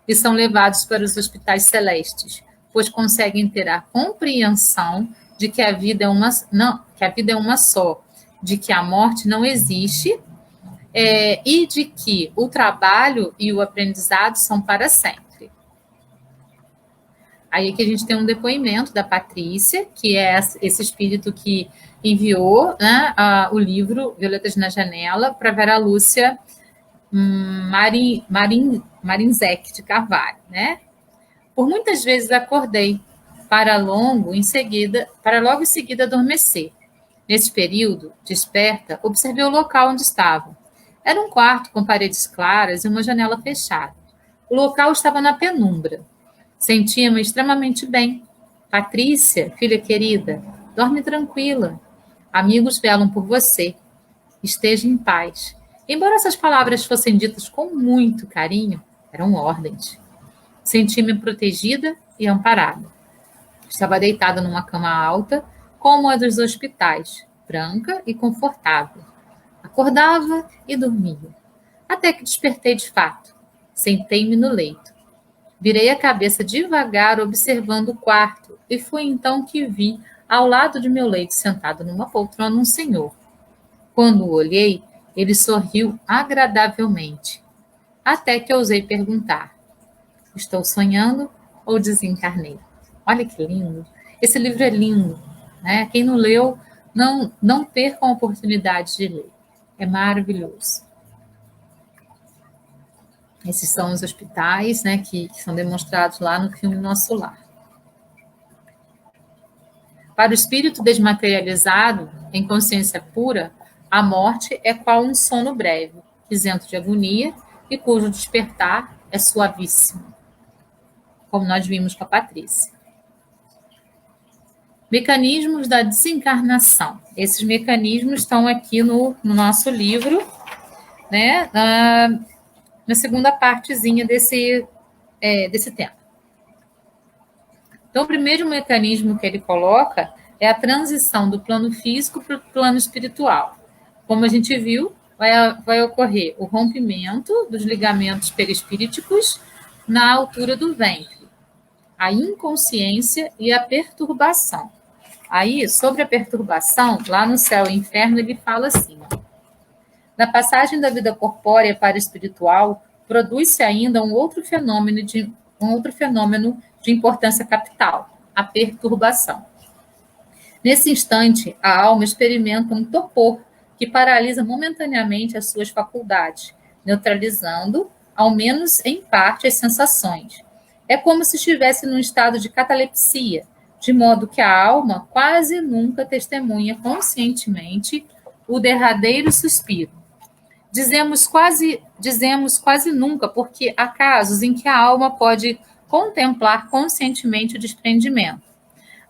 S1: e são levados para os hospitais celestes, pois conseguem ter a compreensão de que a vida é uma só, de que a morte não existe, e de que o trabalho e o aprendizado são para sempre. Aí aqui a gente tem um depoimento da Patrícia, que é esse espírito que enviou, né, o livro Violetas na Janela para Vera Lúcia Marinzec de Carvalho, né? Por muitas vezes acordei para logo em seguida adormecer. Nesse período, desperta, observei o local onde estava. Era um quarto com paredes claras e uma janela fechada. O local estava na penumbra. Sentia-me extremamente bem. Patrícia, filha querida, dorme tranquila. Amigos velam por você. Esteja em paz. Embora essas palavras fossem ditas com muito carinho, eram ordens. Senti-me protegida e amparada. Estava deitada numa cama alta, como a dos hospitais, branca e confortável. Acordava e dormia. Até que despertei de fato. Sentei-me no leito. Virei a cabeça devagar, observando o quarto, e foi então que vi, ao lado de meu leito, sentado numa poltrona, um senhor. Quando o olhei, ele sorriu agradavelmente. Até que ousei perguntar: estou sonhando ou desencarnei? Olha que lindo. Esse livro é lindo, né? Quem não leu, não perca a oportunidade de ler. É maravilhoso. Esses são os hospitais, né, que são demonstrados lá no filme Nosso Lar. Para o espírito desmaterializado, em consciência pura, a morte é qual um sono breve, isento de agonia e cujo despertar é suavíssimo, como nós vimos com a Patrícia. Mecanismos da desencarnação. Esses mecanismos estão aqui no nosso livro, né, na segunda partezinha desse tema. Então, o primeiro mecanismo que ele coloca é a transição do plano físico para o plano espiritual. Como a gente viu, vai ocorrer o rompimento dos ligamentos perispíriticos na altura do ventre, a inconsciência e a perturbação. Aí, sobre a perturbação, lá no Céu e Inferno, ele fala assim: na passagem da vida corpórea para a espiritual, produz-se ainda um outro fenômeno de importância capital, a perturbação. Nesse instante, a alma experimenta um torpor que paralisa momentaneamente as suas faculdades, neutralizando, ao menos em parte, as sensações. É como se estivesse num estado de catalepsia, de modo que a alma quase nunca testemunha conscientemente o derradeiro suspiro. Dizemos quase nunca, porque há casos em que a alma pode contemplar conscientemente o desprendimento.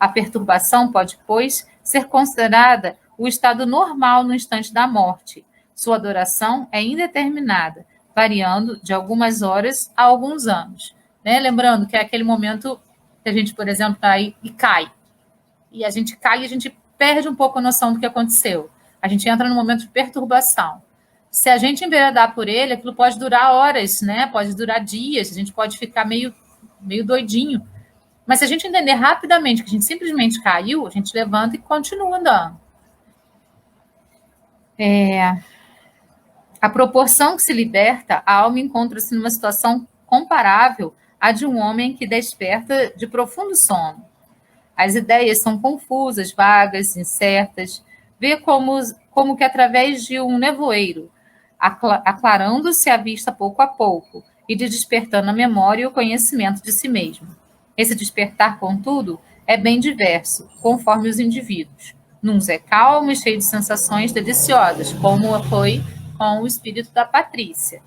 S1: A perturbação pode, pois, ser considerada o estado normal no instante da morte. Sua duração é indeterminada, variando de algumas horas a alguns anos. Né? Lembrando que é aquele momento que a gente, por exemplo, está aí e cai. E a gente cai e a gente perde um pouco a noção do que aconteceu. A gente entra num momento de perturbação. Se a gente enveredar por ele, aquilo pode durar horas, né? Pode durar dias, a gente pode ficar meio doidinho. Mas se a gente entender rapidamente que a gente simplesmente caiu, a gente levanta e continua andando. A proporção que se liberta, a alma encontra-se numa situação comparável à de um homem que desperta de profundo sono. As ideias são confusas, vagas, incertas. Vê como que através de um nevoeiro, aclarando-se a vista pouco a pouco e despertando a memória e o conhecimento de si mesmo. Esse despertar, contudo, é bem diverso, conforme os indivíduos. Nuns é calmo e cheio de sensações deliciosas, como foi com o espírito da Patrícia.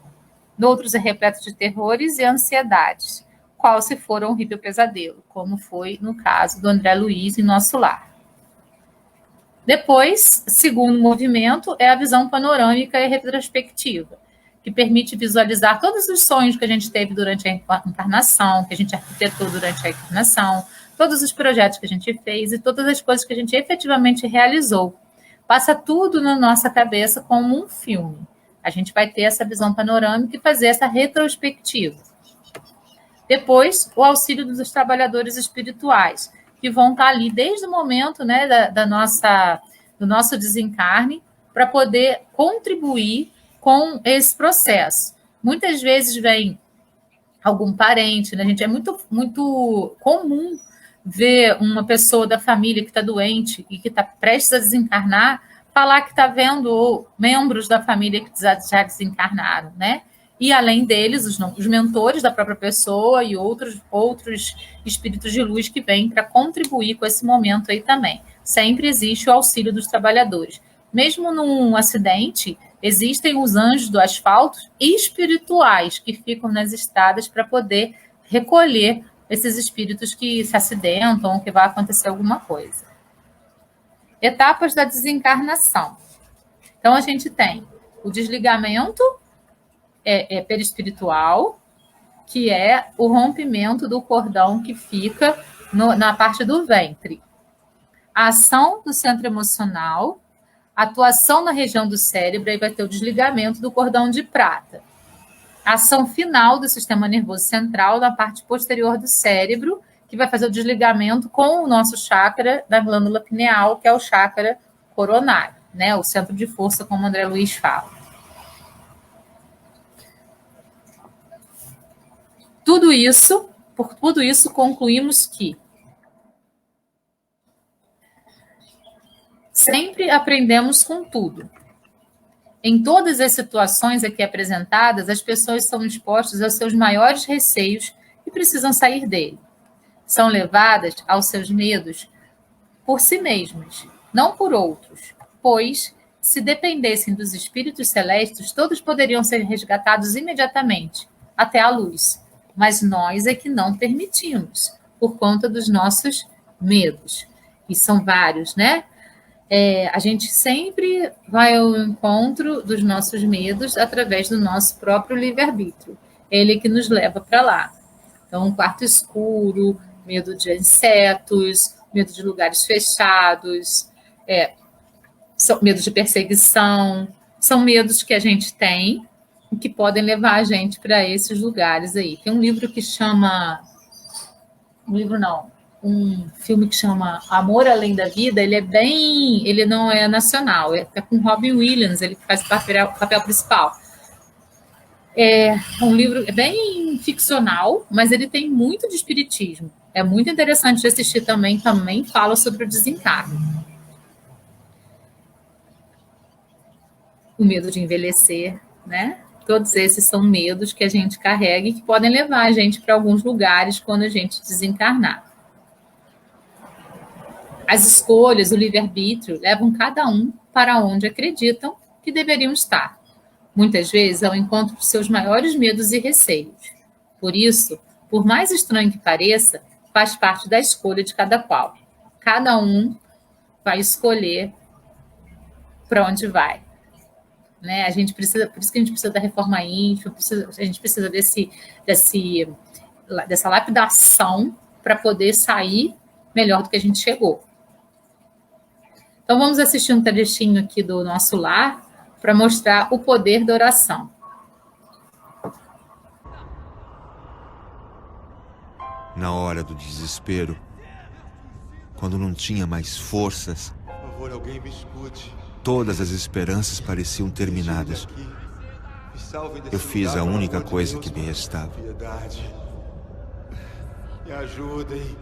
S1: Noutros é repleto de terrores e ansiedades, qual se for um horrível pesadelo, como foi no caso do André Luiz em Nosso Lar. Depois, segundo movimento, é a visão panorâmica e retrospectiva, que permite visualizar todos os sonhos que a gente teve durante a encarnação, que a gente arquitetou durante a encarnação, todos os projetos que a gente fez e todas as coisas que a gente efetivamente realizou. passa tudo na nossa cabeça como um filme. A gente vai ter essa visão panorâmica e fazer essa retrospectiva. Depois, o auxílio dos trabalhadores espirituais, que vão estar ali desde o momento, né, do nosso desencarne, para poder contribuir com esse processo. Muitas vezes vem algum parente, né? Gente, é muito comum ver uma pessoa da família que está doente e que está prestes a desencarnar falar que está vendo membros da família que já desencarnaram, né? E além deles, os mentores da própria pessoa e outros espíritos de luz que vêm para contribuir com esse momento aí também. Sempre existe o auxílio dos trabalhadores. Mesmo num acidente, existem os anjos do asfalto espirituais que ficam nas estradas para poder recolher esses espíritos que se acidentam ou que vai acontecer alguma coisa. Etapas da desencarnação. Então, a gente tem o desligamento perispiritual, que é o rompimento do cordão que fica na parte do ventre. A ação do centro emocional, atuação na região do cérebro, aí vai ter o desligamento do cordão de prata. A ação final do sistema nervoso central, na parte posterior do cérebro, que vai fazer o desligamento com o nosso chakra da glândula pineal, que é o chakra coronário, né? O centro de força, como o André Luiz fala. Por tudo isso, concluímos que sempre aprendemos com tudo. Em todas as situações aqui apresentadas, as pessoas são expostas aos seus maiores receios e precisam sair dele. São levadas aos seus medos por si mesmas, não por outros, pois, se dependessem dos espíritos celestes, todos poderiam ser resgatados imediatamente, até a luz. Mas nós é que não permitimos, por conta dos nossos medos. E são vários, né? A gente sempre vai ao encontro dos nossos medos através do nosso próprio livre-arbítrio. Ele que nos leva para lá. Então, um quarto escuro, medo de insetos, medo de lugares fechados, medo de perseguição. São medos que a gente tem e que podem levar a gente para esses lugares aí. Tem um livro que chama... um filme que chama Amor Além da Vida. Ele não é nacional, é com Robin Williams, ele faz o papel principal. É um livro bem ficcional, mas ele tem muito de espiritismo. É muito interessante de assistir também fala sobre o desencarne. O medo de envelhecer, né? Todos esses são medos que a gente carrega e que podem levar a gente para alguns lugares quando a gente desencarnar. As escolhas, o livre-arbítrio, levam cada um para onde acreditam que deveriam estar. Muitas vezes ao encontro de seus maiores medos e receios. Por isso, por mais estranho que pareça, faz parte da escolha de cada qual. Cada um vai escolher para onde vai. Né? Por isso que a gente precisa da reforma íntima, a gente precisa dessa lapidação para poder sair melhor do que a gente chegou. Então, vamos assistir um trechinho aqui do nosso lar para mostrar o poder da oração.
S2: Na hora do desespero, quando não tinha mais forças,
S3: por favor, alguém me escute.
S2: Todas as esperanças pareciam terminadas. Eu fiz a única coisa que me restava.
S3: Me ajudem.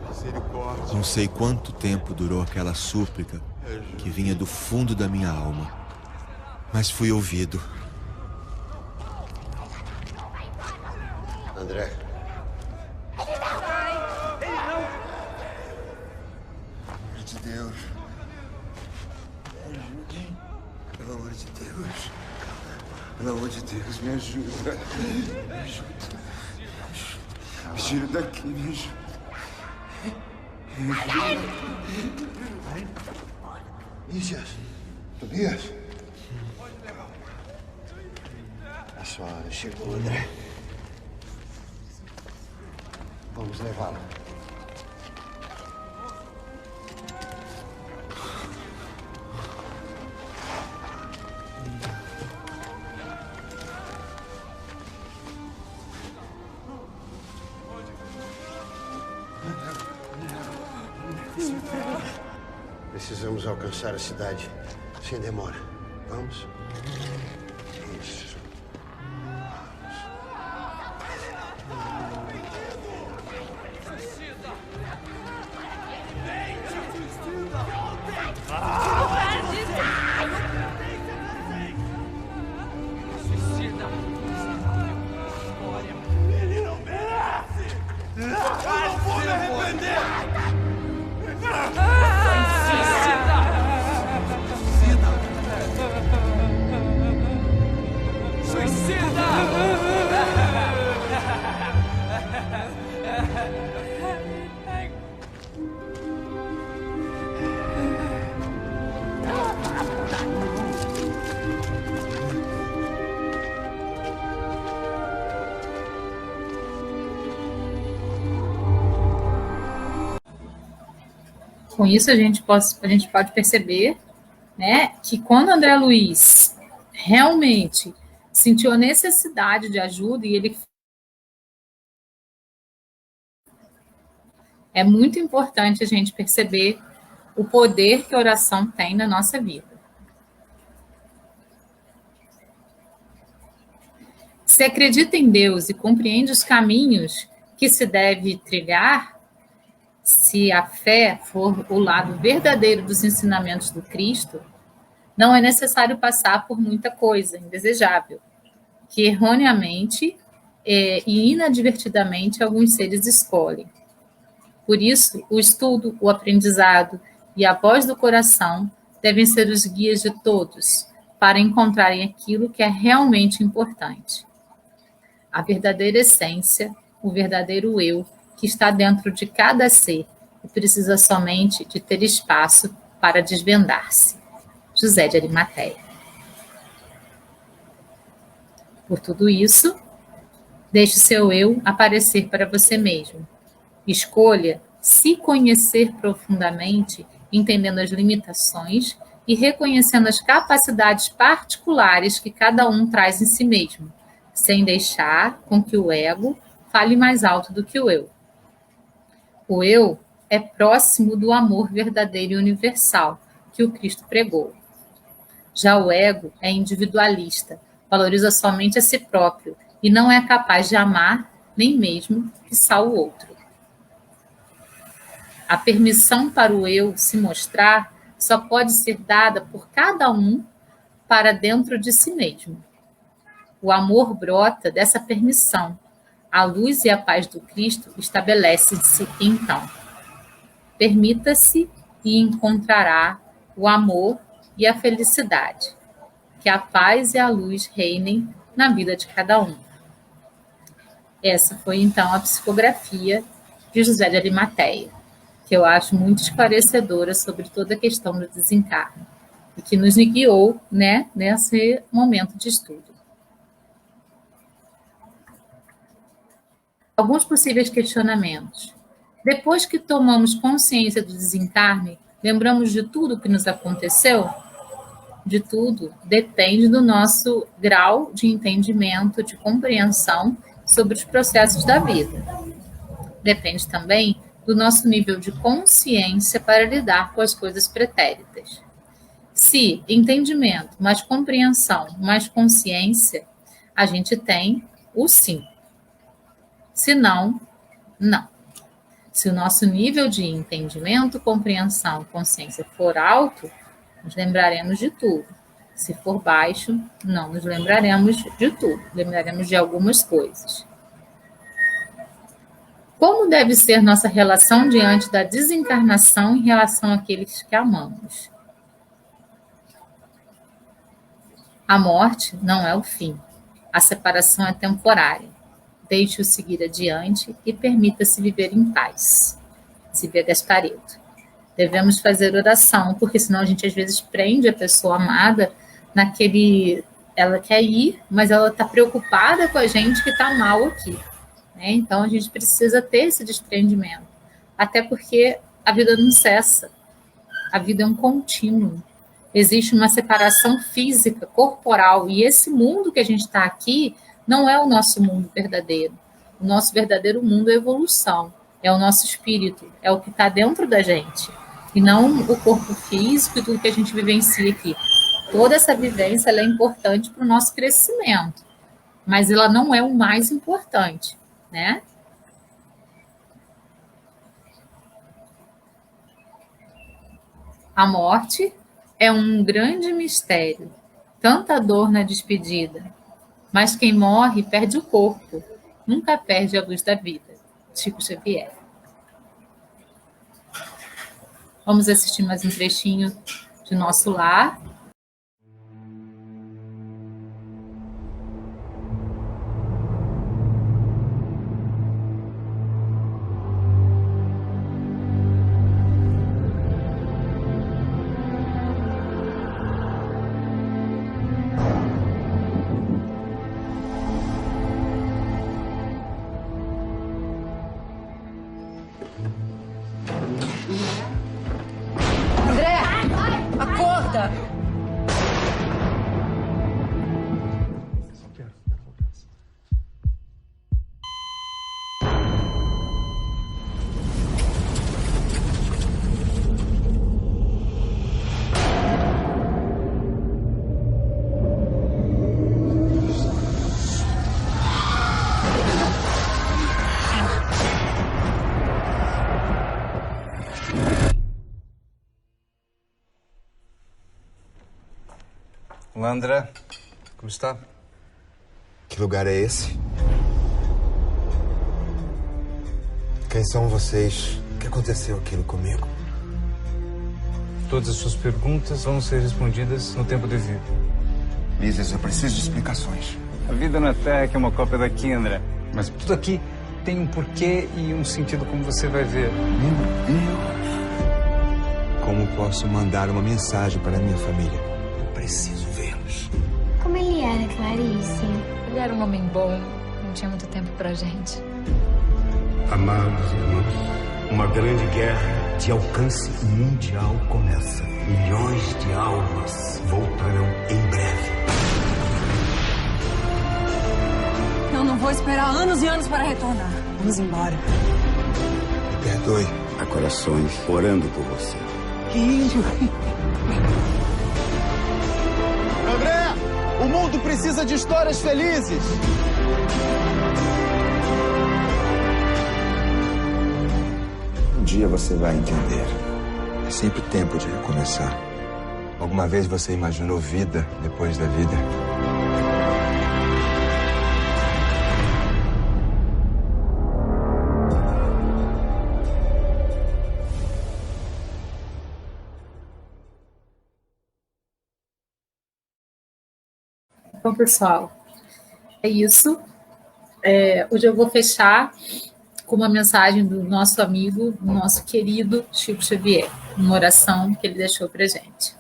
S3: Misericórdia.
S2: Não sei quanto tempo durou aquela súplica que vinha do fundo da minha alma, mas fui ouvido.
S4: André. Pelo amor de Deus. Pelo amor de Deus, me ajuda. Me ajuda. Me tira daqui, me ajuda. Me ajuda. Tobias. Tobias. A sua hora chegou, André. Vamos levá-lo.
S5: Precisamos alcançar a cidade sem demora. Vamos? Isso.
S3: Ele não merece! Eu não vou me arrepender!
S1: Com isso, a gente pode perceber, né, que quando André Luiz realmente sentiu a necessidade de ajuda, e ele é muito importante a gente perceber o poder que a oração tem na nossa vida. Se acredita em Deus e compreende os caminhos que se deve trilhar, se a fé for o lado verdadeiro dos ensinamentos do Cristo, não é necessário passar por muita coisa indesejável, que erroneamente e inadvertidamente alguns seres escolhem. Por isso, o estudo, o aprendizado e a voz do coração devem ser os guias de todos para encontrarem aquilo que é realmente importante. A verdadeira essência, o verdadeiro eu, que está dentro de cada ser e precisa somente de ter espaço para desvendar-se. José de Arimateia. Por tudo isso, deixe seu eu aparecer para você mesmo. Escolha se conhecer profundamente, entendendo as limitações e reconhecendo as capacidades particulares que cada um traz em si mesmo, sem deixar com que o ego fale mais alto do que o eu. O eu é próximo do amor verdadeiro e universal que o Cristo pregou. Já o ego é individualista, valoriza somente a si próprio e não é capaz de amar nem mesmo quiçá o outro. A permissão para o eu se mostrar só pode ser dada por cada um para dentro de si mesmo. O amor brota dessa permissão. A luz e a paz do Cristo estabelecem-se então. Permita-se e encontrará o amor e a felicidade. Que a paz e a luz reinem na vida de cada um. Essa foi, então, a psicografia de José de Arimateia, que eu acho muito esclarecedora sobre toda a questão do desencarne e que nos guiou, né, nesse momento de estudo. Alguns possíveis questionamentos. Depois que tomamos consciência do desencarne, lembramos de tudo o que nos aconteceu? De tudo depende do nosso grau de entendimento, de compreensão sobre os processos da vida. Depende também do nosso nível de consciência para lidar com as coisas pretéritas. Se entendimento mais compreensão mais consciência, a gente tem o sim. Se não, não. Se o nosso nível de entendimento, compreensão, consciência for alto, nos lembraremos de tudo. Se for baixo, não nos lembraremos de tudo. Lembraremos de algumas coisas. Como deve ser nossa relação diante da desencarnação em relação àqueles que amamos? A morte não é o fim. A separação é temporária. Deixe-o seguir adiante e permita-se viver em paz. Silvia Gasparetto. Devemos fazer oração, porque senão a gente às vezes prende a pessoa amada naquele... Ela quer ir, mas ela está preocupada com a gente que está mal aqui. Né? Então a gente precisa ter esse desprendimento. Até porque a vida não cessa. A vida é um contínuo. Existe uma separação física, corporal, e esse mundo que a gente está aqui não é o nosso mundo verdadeiro. O nosso verdadeiro mundo é evolução. é o nosso espírito, é o que está dentro da gente, e não o corpo físico e tudo que a gente vivencia aqui. Toda essa vivência ela é importante para o nosso crescimento, mas ela não é o mais importante, né? A morte é um grande mistério, tanta dor na despedida, mas quem morre perde o corpo, nunca perde a luz da vida. Chico Xavier. Vamos assistir mais um trechinho de Nosso Lar.
S6: Olá, André. Como está?
S2: Que lugar é esse? Quem são vocês? O que aconteceu aquilo comigo?
S6: Todas as suas perguntas vão ser respondidas no tempo devido.
S2: Mises, eu preciso de explicações.
S6: A vida na Terra é que é uma cópia daqui, André. Mas tudo aqui tem um porquê e um sentido, como você vai ver.
S2: Meu Deus! Como posso mandar uma mensagem para a minha família? Eu preciso vê-los.
S7: Como ele era, Clarice?
S8: Ele era um homem bom, não tinha muito tempo pra gente.
S9: Amados irmãos, uma grande guerra de alcance mundial começa. Milhões de almas voltarão em breve.
S10: Eu não vou esperar anos e anos para retornar. Vamos embora.
S2: Perdoe.
S9: Há corações orando por você.
S11: André, o mundo precisa de histórias felizes.
S2: Um dia você vai entender. É sempre tempo de recomeçar. Alguma vez você imaginou vida depois da vida?
S1: Então, pessoal, é isso. Hoje eu vou fechar com uma mensagem do nosso amigo, do nosso querido Chico Xavier, uma oração que ele deixou para a gente.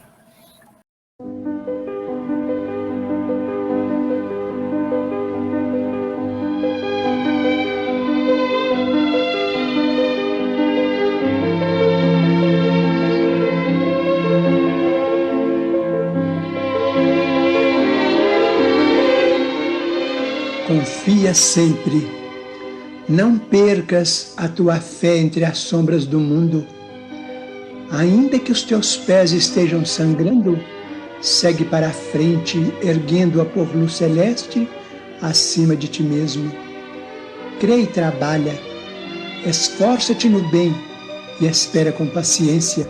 S12: Confia sempre. Não percas a tua fé entre as sombras do mundo. Ainda que os teus pés estejam sangrando, segue para a frente, erguendo-a por luz celeste acima de ti mesmo. Crê e trabalha. Esforça-te no bem e espera com paciência.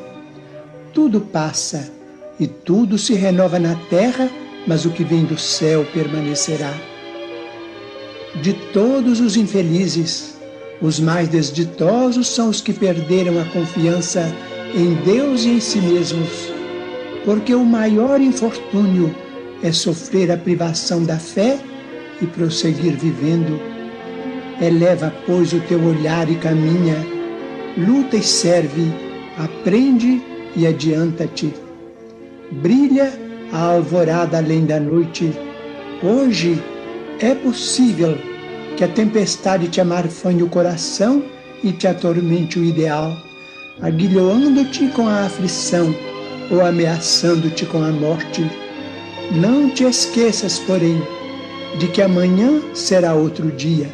S12: Tudo passa e tudo se renova na terra, mas o que vem do céu permanecerá. De todos os infelizes, os mais desditosos são os que perderam a confiança em Deus e em si mesmos, porque o maior infortúnio é sofrer a privação da fé e prosseguir vivendo. Eleva, pois, o teu olhar e caminha, luta e serve, aprende e adianta-te. Brilha a alvorada além da noite. Hoje é possível que a tempestade te amarfanhe o coração e te atormente o ideal, aguilhoando-te com a aflição ou ameaçando-te com a morte. Não te esqueças, porém, de que amanhã será outro dia.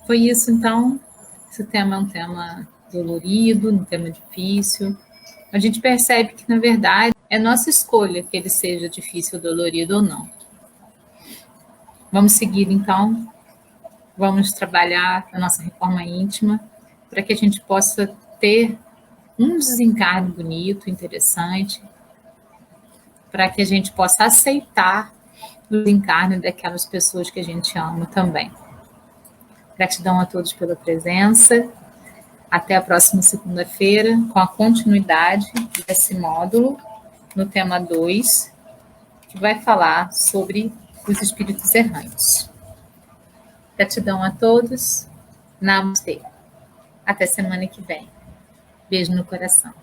S1: Foi isso, então. Esse tema é um tema dolorido, um tema difícil. A gente percebe que, na verdade, é nossa escolha que ele seja difícil, dolorido ou não. Vamos seguir, então. Vamos trabalhar a nossa reforma íntima para que a gente possa ter um desencarne bonito, interessante, para que a gente possa aceitar o desencarne daquelas pessoas que a gente ama também. Gratidão a todos pela presença. Até a próxima segunda-feira, com a continuidade desse módulo, no tema 2, que vai falar sobre os espíritos errantes. Gratidão a todos. Namastê. Até semana que vem. Beijo no coração.